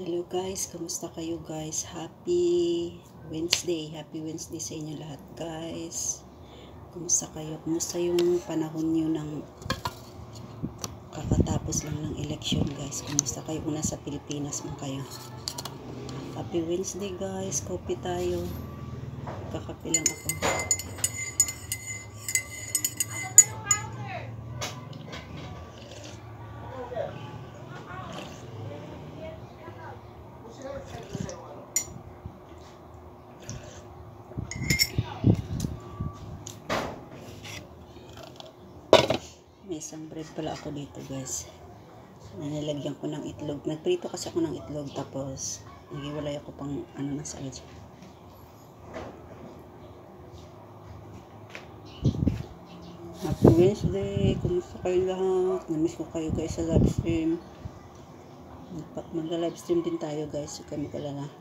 Hello guys, kamusta kayo guys? Happy Wednesday sa inyo lahat guys. Kamusta kayo? Kamusta yung panahon nyo ng kakatapos lang ng election guys? Kamusta kayo? Kung nasa Pilipinas man kayo. Happy Wednesday guys, coffee tayo. Kakape lang ako. May isang bread pala ako dito guys. Nalagyan ko ng itlog. Nagprito kasi ako ng itlog tapos nagiwalay ako pang ano na sa edge. Happy Wednesday! Kumusta kayo lahat? Namiss ko kayo guys sa live stream. Mag-live stream din tayo guys. Huwag kayo mag-alala.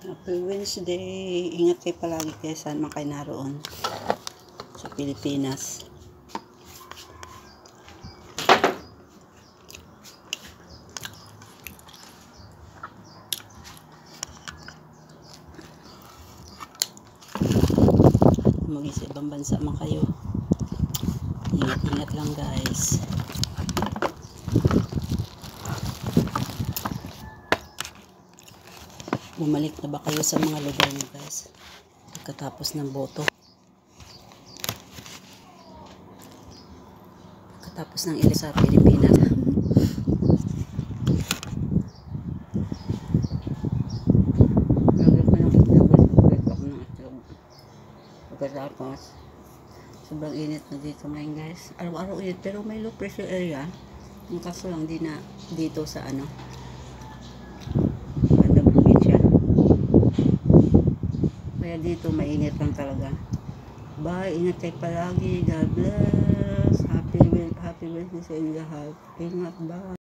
Happy Wednesday! Ingat kayo palagi kayo saan man kayo naroon sa Pilipinas. Mag-isa ibang bansa man kayo. Ingat-ingat lang guys. Bumalik na ba kayo sa mga lugar niyo guys? Pagkatapos ng boto. Pagkatapos ng eleksyon sa Pilipinas. Pagkatapos, sobrang init na dito ngayon guys. Araw-araw init pero may low pressure area. Ang kaso lang di na dito sa ano. Kaya dito mainit lang talaga. Bye, ingat kayo palagi. God bless. Happy Wednesday sa inyo lahat. Ingat, bye.